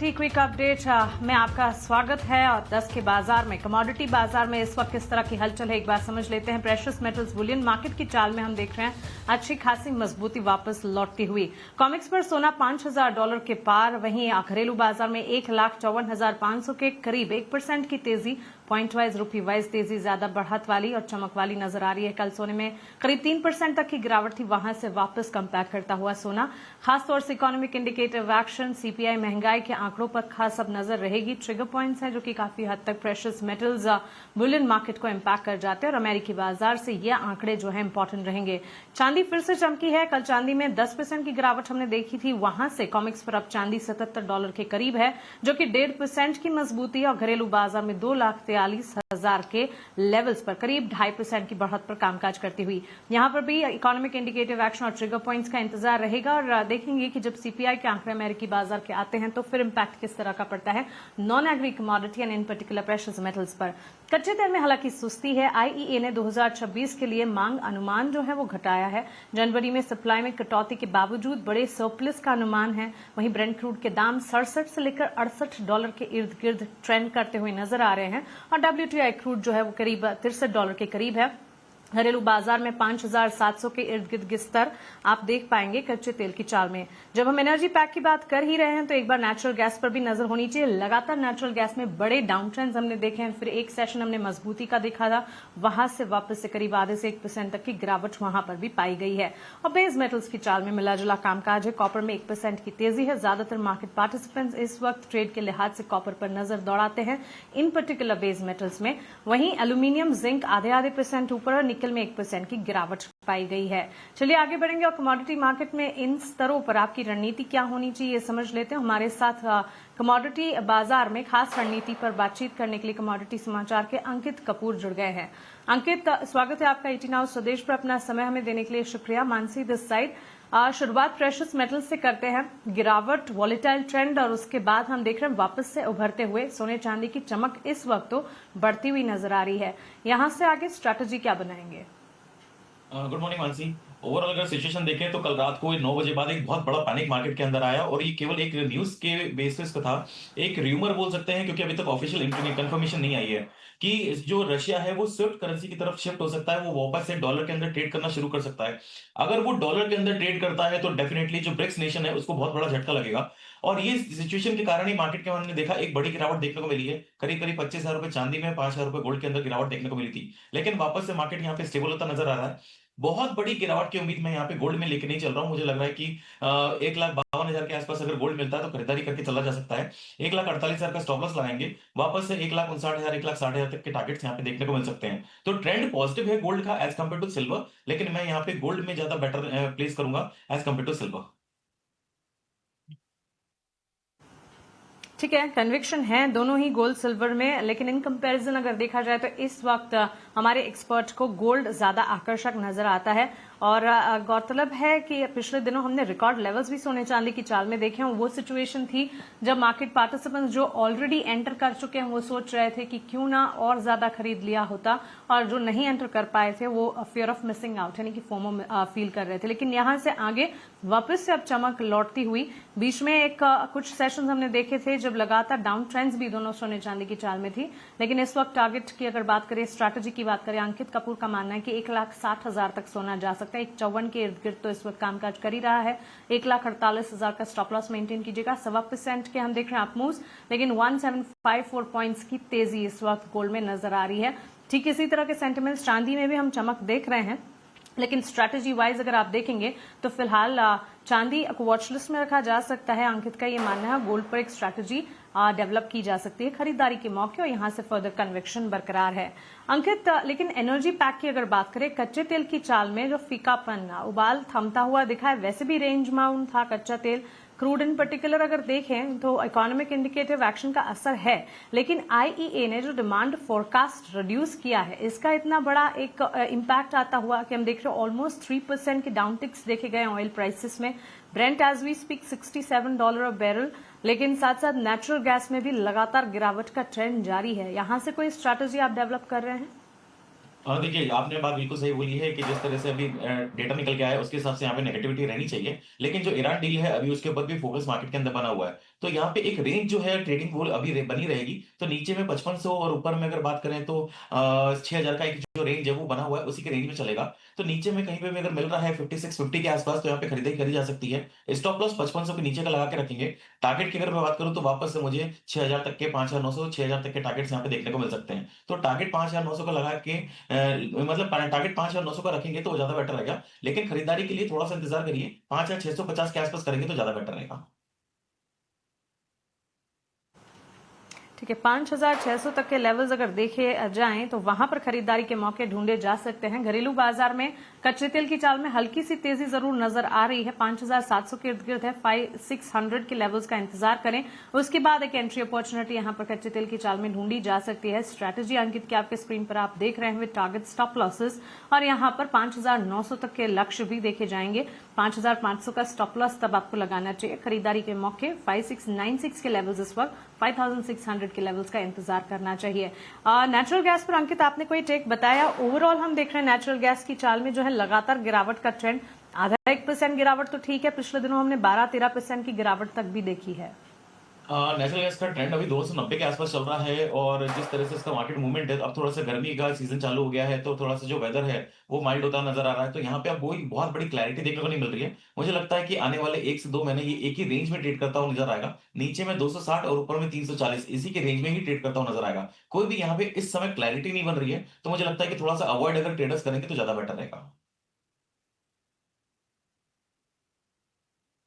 Commodity quick update में आपका स्वागत है। और 10 के बाजार में कमोडिटी बाजार में इस वक्त किस तरह की हलचल है एक बार समझ लेते हैं। प्रेशियस मेटल्स बुलियन मार्केट की चाल में हम देख रहे हैं अच्छी खासी मजबूती वापस लौटती हुई। कॉमेक्स पर सोना $5,000 के पार, वहीं घरेलू बाजार में 1,54,500 के करीब 1% की तेजी। पॉइंट वाइज रूपी वाइज तेजी ज्यादा बढ़त वाली और चमक वाली नजर आ रही है। कल सोने में करीब 3% तक की गिरावट थी, वहां से वापस कम बैक करता हुआ सोना। खासतौर से इकोनॉमिक इंडिकेटिव एक्शन, सीपीआई, महंगाई के आंकड़ों पर खास अब नजर रहेगी। ट्रिगर पॉइंट्स हैं जो कि काफी हद तक प्रेशियस मेटल्स बुलियन मार्केट को इम्पैक्ट कर जाते हैं और अमेरिकी बाजार से ये आंकड़े जो है इंपॉर्टेंट रहेंगे। चांदी फिर से चमकी है। कल चांदी में 10% की गिरावट हमने देखी थी, वहां से कॉमिक्स पर अब चांदी $77 के करीब है, जो कि 1.5% की मजबूती है और घरेलू बाजार में 2,43,000 के लेवल्स पर करीब 2.5% की बढ़त पर कामकाज करती हुई। यहां पर भी इकोनॉमिक इंडिकेटिव एक्शन और ट्रिगर पॉइंट्स का इंतजार रहेगा और देखेंगे कि जब सीपीआई के आंकड़े अमेरिकी बाजार के आते हैं तो फिर इंपैक्ट किस तरह का पड़ता है non agree commodity and in particular precious metals पर। कच्चे तेल में हालांकि सुस्ती है। आईईए ने 2026 के लिए मांग अनुमान जो है वो घटाया है। जनवरी में सप्लाई में कटौती के बावजूद बड़े सरप्लस का अनुमान है। वहीं ब्रेंट क्रूड के दाम 67 से लेकर $68 के इर्द गिर्द ट्रेंड करते हुए नजर आ रहे हैं और WTI क्रूड जो है वो करीब $63 के करीब है। घरेलू बाजार में 5,700 के इर्द गिर्द स्तर आप देख पाएंगे कच्चे तेल की चाल में। जब हम एनर्जी पैक की बात कर ही रहे हैं तो एक बार नेचुरल गैस पर भी नजर होनी चाहिए। लगातार नेचुरल गैस में बड़े डाउन ट्रेंड्स हमने देखे हैं, फिर एक सेशन हमने मजबूती का देखा था, वहां से वापस से करीब आधे से 1% तक की गिरावट वहां पर भी पाई गई है। और बेस मेटल्स की चाल में मिला जुला कामकाज है। कॉपर में 1% की तेजी है। ज्यादातर मार्केट पार्टिसिपेंट्स इस वक्त ट्रेड के लिहाज से कॉपर पर नजर दौड़ाते हैं, इन पर्टिकुलर बेस मेटल्स में। वहीं एल्यूमिनियम, जिंक आधे % ऊपर और निकल में 1% की गिरावट पाई गई है। चलिए आगे बढ़ेंगे और कमोडिटी मार्केट में इन स्तरों पर आपकी रणनीति क्या होनी चाहिए समझ लेते हैं। हमारे साथ कमोडिटी बाजार में खास रणनीति पर बातचीत करने के लिए कमोडिटी समाचार के अंकित कपूर जुड़ गए हैं। अंकित, स्वागत है आपका 18 आवर्स स्वदेश पर। अपना समय हमें देने के लिए शुक्रिया। Mansi this side. शुरुआत प्रेशियस मेटल से करते हैं। गिरावट, वॉलेटाइल ट्रेंड और उसके बाद हम देख रहे हैं वापस से उभरते हुए सोने चांदी की चमक इस वक्त तो बढ़ती हुई नजर आ रही है। यहां से आगे स्ट्रैटेजी क्या बनाएंगे? Good morning Mansi. ओवरऑल अगर सिचुएशन देखें तो कल रात को 9 बजे बाद एक बहुत बड़ा पैनिक मार्केट के अंदर आया और ये केवल एक न्यूज के बेसिस पे था, एक र्यूमर बोल सकते हैं, क्योंकि अभी तक ऑफिशियल कंफर्मेशन नहीं आई है कि जो रशिया है वो स्विफ्ट करेंसी की तरफ शिफ्ट हो सकता है, वो वापस से डॉलर के अंदर ट्रेड करना शुरू कर सकता है। अगर वो डॉलर के अंदर ट्रेड करता है तो डेफिनेटली जो ब्रिक्स नेशन है उसको बहुत बड़ा झटका लगेगा और ये सिचुएशन के कारण ही मार्केट के हमने देखा एक बड़ी गिरावट देखने को मिली है। करीब करीब 25,000 रुपए चांदी में, 5,000 रुपए गोल्ड के अंदर गिरावट देखने को मिली थी, लेकिन वापस से मार्केट यहाँ पे स्टेबल होता नजर आ रहा है। बहुत बड़ी गिरावट की उम्मीद मैं यहाँ पे गोल्ड में लेके नहीं चल रहा हूँ। मुझे लग रहा है कि 1,52,000 के आसपास अगर गोल्ड मिलता है तो खरीदारी करके चला जा सकता है। 1,48,000 का स्टॉप लॉस लगाएंगे, वापस से 1,59,000, 1,60,000 तक के टारगेट्स यहाँ पे देखने को मिल सकते हैं। तो ट्रेंड पॉजिटिव है गोल्ड का एज कम्पेयर टू सिल्वर, लेकिन मैं यहाँ पे गोल्ड में ज्यादा बेटर प्लेस करूंगा एज कम्पेयर टू सिल्वर। ठीक है, कन्विक्शन है दोनों ही गोल्ड सिल्वर में, लेकिन इन कंपैरिजन अगर देखा जाए तो इस वक्त हमारे एक्सपर्ट को गोल्ड ज्यादा आकर्षक नजर आता है। और गौरतलब है कि पिछले दिनों हमने रिकॉर्ड लेवल्स भी सोने चांदी की चाल में देखे हैं। वो सिचुएशन थी जब मार्केट पार्टिसिपेंट्स जो ऑलरेडी एंटर कर चुके हैं वो सोच रहे थे कि क्यों ना और ज्यादा खरीद लिया होता, और जो नहीं एंटर कर पाए थे वो फियर ऑफ मिसिंग आउट यानी कि फोमो फील कर रहे थे। लेकिन यहां से आगे वापस से अब चमक लौटती हुई। बीच में एक कुछ सेशंस हमने देखे थे जब लगातार डाउन ट्रेंड्स भी दोनों सोने चांदी की चाल में थी, लेकिन इस वक्त टारगेट की अगर बात करें, स्ट्रैटेजी की बात करें, अंकित कपूर का मानना है कि 1,60,000 तक सोना जा सकता है। 1,54 के इर्द गिर्द तो इस वक्त कामकाज कर ही रहा है। 1,48,000 का स्टॉप लॉस मेंटेन कीजिएगा। 1.25% के हम देख रहे हैं अप मूव्स, लेकिन 1754 पॉइंट्स की तेजी इस वक्त गोल्ड में नजर आ रही है। ठीक इसी तरह के सेंटिमेंट्स चांदी में भी हम चमक देख रहे हैं, लेकिन स्ट्रैटेजी वाइज अगर आप देखेंगे तो फिलहाल चांदी को वॉच लिस्ट में रखा जा सकता है। अंकित का ये मानना है गोल्ड पर एक स्ट्रैटेजी डेवलप की जा सकती है खरीदारी के मौके, और यहां से फर्दर कन्विक्शन बरकरार है। अंकित, लेकिन एनर्जी पैक की अगर बात करें, कच्चे तेल की चाल में जो फीकापन, उबाल थमता हुआ दिखा है, वैसे भी रेंज माउंट था कच्चा तेल। क्रूड इन पर्टिकुलर अगर देखें तो इकोनॉमिक इंडिकेटिव एक्शन का असर है, लेकिन आईईए ने जो डिमांड फोरकास्ट रिड्यूस किया है, इसका इतना बड़ा एक इम्पैक्ट आता हुआ कि हम देख रहे हैं ऑलमोस्ट 3% के डाउन टिक्स देखे गए ऑयल प्राइसेस में। Brent as we speak $67 barrel, लेकिन साथ साथ नेचुरल गैस में भी लगातार गिरावट का ट्रेंड जारी है। यहां से कोई स्ट्रैटेजी आप डेवलप कर रहे हैं? देखिए, आपने बात बिल्कुल सही बोली है कि जिस तरह से अभी डेटा निकल के आया है उसके हिसाब से यहाँ पे नेगेटिविटी रहनी चाहिए, लेकिन जो ईरान डील है अभी उसके ऊपर भी फोकस मार्केट के अंदर बना हुआ है। तो यहाँ पे एक रेंज जो है ट्रेडिंग वो अभी बनी रहेगी। तो नीचे में 5500 और ऊपर में अगर बात करें तो 6000 का एक जो रेंज है वो बना हुआ है, उसी के रेंज में चलेगा। तो नीचे में कहीं पे भी अगर मिल रहा है 5650 के आसपास, तो यहाँ पे खरीदारी करी जा सकती है। स्टॉप लॉस 5500 के नीचे का लगा के रखेंगे। टारगेट की अगर मैं बात करूं तो वापस से मुझे 6000 तक के 5900 6000 तक के टारगेट्स यहाँ पे देखने को मिल सकते हैं। तो टारगेट 5900 का लगा के मतलब टारगेट 5900 का रखेंगे तो वो ज्यादा बेटर रहेगा। लेकिन खरीदारी के लिए थोड़ा सा इंतजार करिए, 5650 के आसपास करेंगे तो ज्यादा बेटर रहेगा। ठीक है, 5,600 तक के लेवल्स अगर देखे जाएं तो वहां पर खरीदारी के मौके ढूंढे जा सकते हैं। घरेलू बाजार में कच्चे तेल की चाल में हल्की सी तेजी जरूर नजर आ रही है। 5,700 के इर्द गिर्द है। 5,600 के लेवल्स का इंतजार करें, उसके बाद एक एंट्री अपॉर्चुनिटी यहां पर कच्चे तेल की चाल में ढूंढी जा सकती है। स्ट्रैटेजी अंकित की आपके स्क्रीन पर आप देख रहे हैं, टारगेट स्टॉप लॉसेस, और यहां पर 5,900 तक के लक्ष्य भी देखे जाएंगे। 5,500 का स्टॉप लॉस तब आपको लगाना चाहिए। खरीदारी के मौके 5,696 के लेवल्स इस वक्त 5,600 के लेवल्स का इंतजार करना चाहिए। नेचुरल गैस पर अंकित आपने कोई टेक बताया? ओवरऑल हम देख रहे हैं नेचुरल गैस की चाल में जो है लगातार गिरावट का ट्रेंड। आधा 1% गिरावट तो ठीक है, पिछले दिनों हमने 12-13% की गिरावट तक भी देखी है। नेचुरल गैस का ट्रेंड अभी 290 के आसपास चल रहा है, और जिस तरह से इसका मार्केट मूवमेंट है, अब थोड़ा सा गर्मी का सीजन चालू हो गया है, तो थोड़ा सा जो वेदर है वो माइल्ड होता नजर आ रहा है। तो यहाँ पे अब कोई बहुत बड़ी क्लैरिटी देखने को नहीं मिल रही है। मुझे लगता है कि आने वाले 1 से 2 महीने ये एक ही रेंज में ट्रेड करता हुआ नजर आएगा। नीचे में 260 और ऊपर में 340, इसी के रेंज में ही ट्रेड करता हुआ नजर आएगा। कोई भी यहाँ पे इस समय क्लैरिटी नहीं बन रही है, तो मुझे लगता है कि थोड़ा सा अवॉइड अगर ट्रेडर्स करेंगे तो ज्यादा बेटर रहेगा।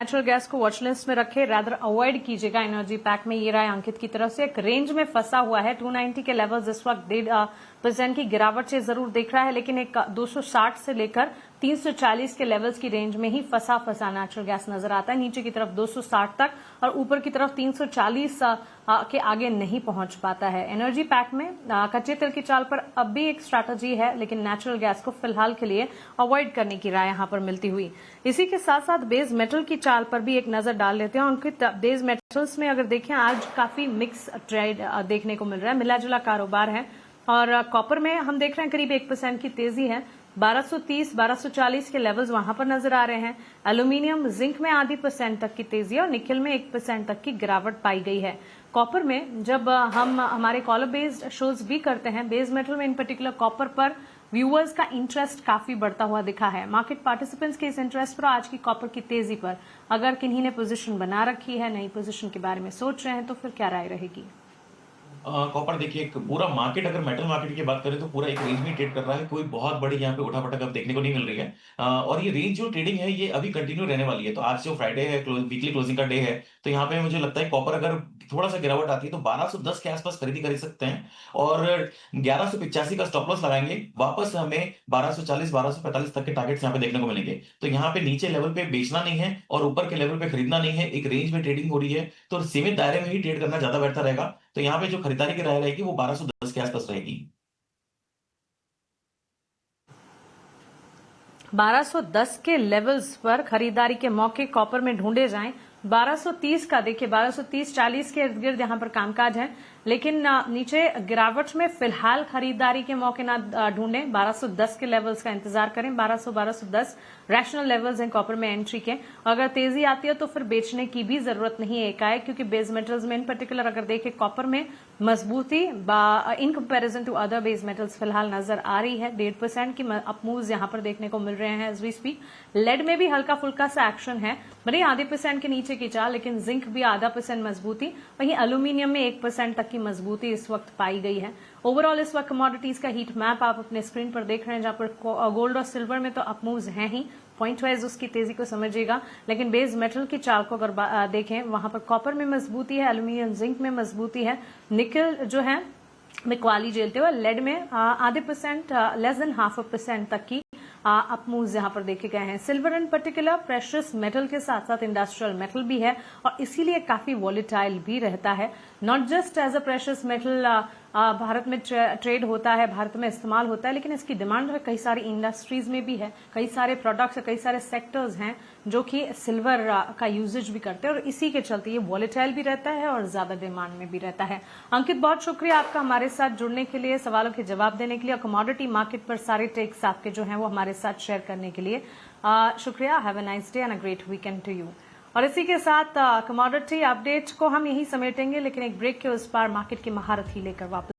नेचुरल गैस को वॉच लिस्ट में रखे, रादर अवॉइड कीजिएगा। एनर्जी पैक में ये राय अंकित की तरफ से। एक रेंज में फंसा हुआ है। 290 के लेवल्स इस वक्त 1.5% की गिरावट से जरूर देख रहा है, लेकिन एक 260 से लेकर 340 के लेवल्स की रेंज में ही फंसा नेचुरल गैस नजर आता है। नीचे की तरफ 260 तक और ऊपर की तरफ 340 के आगे नहीं पहुंच पाता है। एनर्जी पैक में कच्चे तेल की चाल पर अब भी एक स्ट्रैटेजी है, लेकिन नेचुरल गैस को फिलहाल के लिए अवॉइड करने की राय यहां पर मिलती हुई। इसी के साथ साथ बेस मेटल की चाल पर भी एक नजर डाल लेते हैं। उनके बेस मेटल्स में अगर देखें, आज काफी मिक्स ट्रेड देखने को मिल रहा है, मिला जुला कारोबार है। और कॉपर में हम देख रहे हैं करीब 1% की तेजी है। 1230, 1240 के लेवल्स वहां पर नजर आ रहे हैं। एल्यूमिनियम, जिंक में आधी % तक की तेजी और निकल में 1% तक की गिरावट पाई गई है। कॉपर में जब हम हमारे कॉलर बेस्ड शोज भी करते हैं, बेस मेटल में इन पर्टिकुलर कॉपर पर व्यूअर्स का इंटरेस्ट काफी बढ़ता हुआ दिखा है। मार्केट पार्टिसिपेंट्स के इस इंटरेस्ट पर, आज की कॉपर की तेजी पर, अगर किन्हीं ने पोजीशन बना रखी है, नई पोजीशन के बारे में सोच रहे हैं, तो फिर क्या राय रहेगी? कॉपर देखिए, एक पूरा मार्केट, अगर मेटल मार्केट की बात करें तो पूरा एक रेंज में ट्रेड कर रहा है। कोई बहुत बड़ी यहाँ पे उठापटक अब देखने को नहीं मिल रही है। और ये रेंज जो ट्रेडिंग है ये अभी कंटिन्यू रहने वाली है। तो आज जो फ्राइडे है, वीकली क्लोजिंग का डे है, तो यहाँ पे मुझे लगता है कॉपर अगर थोड़ा सा गिरावट आती है तो 1210 के आसपास खरीदी कर सकते हैं, और 1185 का स्टॉप लॉस लगाएंगे। वापस हमें 1240 1245 तक के टारगेट्स यहाँ पे देखने को मिलेंगे। तो यहाँ पे नीचे लेवल पे बेचना नहीं है और ऊपर के लेवल पे खरीदना नहीं है। एक रेंज में ट्रेडिंग हो रही है, तो सीमित दायरे में ही ट्रेड करना ज्यादा बेहतर रहेगा। तो यहाँ पे जो खरीदारी की राय रहेगी वो 1210 के आसपास रहेगी। 1210 के लेवल्स पर खरीदारी के मौके कॉपर में ढूंढे जाएं। 1230 का देखिए, 1230-40 के इर्द गिर्द यहां पर कामकाज है, लेकिन नीचे गिरावट में फिलहाल खरीदारी के मौके ना ढूंढें। 1210 के लेवल्स का इंतजार करें। 1200-1210 रैशनल लेवल्स हैं कॉपर में एंट्री के। अगर तेजी आती है तो फिर बेचने की भी जरूरत नहीं है एकाएक, क्योंकि बेस मेटल्स में इन पर्टिकुलर अगर देखें कॉपर में मजबूती in comparison to other base metals फिलहाल नजर आ रही है। 1.5% की अप मूव्स यहां पर देखने को मिल रहे हैं एज वी स्पीक। लेड में भी हल्का फुल्का सा एक्शन है, भले आधे % के नीचे की चाल, लेकिन जिंक भी आधा % मजबूती। वहीं एल्यूमिनियम में 1% तक की मजबूती इस वक्त पाई गई है। ओवरऑल इस वक्त कमोडिटीज का हीट मैप आप अपने स्क्रीन पर देख रहे हैं, जहां पर गोल्ड और सिल्वर में तो अप मूव्स हैं ही, पॉइंट वाइज उसकी तेजी को समझिएगा। लेकिन बेस मेटल की चाल को अगर देखें, वहां पर कॉपर में मजबूती है, एल्यूमिनियम जिंक में मजबूती है, निकल जो है मिक्वाली झेलते हुए, लेड में आधे % लेस देन हाफ % तक की अप मूव्स यहां पर देखे गए हैं। Silver in particular precious metal के साथ साथ इंडस्ट्रियल मेटल भी है और इसीलिए काफी वॉलेटाइल भी रहता है। Not just as a precious metal भारत में ट्रेड होता है, भारत में इस्तेमाल होता है, लेकिन इसकी डिमांड है कई सारी इंडस्ट्रीज में भी है। कई सारे प्रोडक्ट्स, कई सारे सेक्टर्स हैं जो कि सिल्वर का यूजेज भी करते हैं और इसी के चलते ये वॉलेटाइल भी रहता है और ज्यादा डिमांड में भी रहता है। अंकित, बहुत शुक्रिया आपका हमारे साथ जुड़ने के लिए, सवालों के जवाब देने के लिए, कमोडिटी मार्केट पर सारे टेक्स आपके जो हैं वो हमारे साथ शेयर करने के लिए शुक्रिया। Have a nice day and a great weekend to you. और इसी के साथ कमोडिटी अपडेट को हम यही समेटेंगे, लेकिन एक ब्रेक के उस पार मार्केट की महारत ही लेकर वापस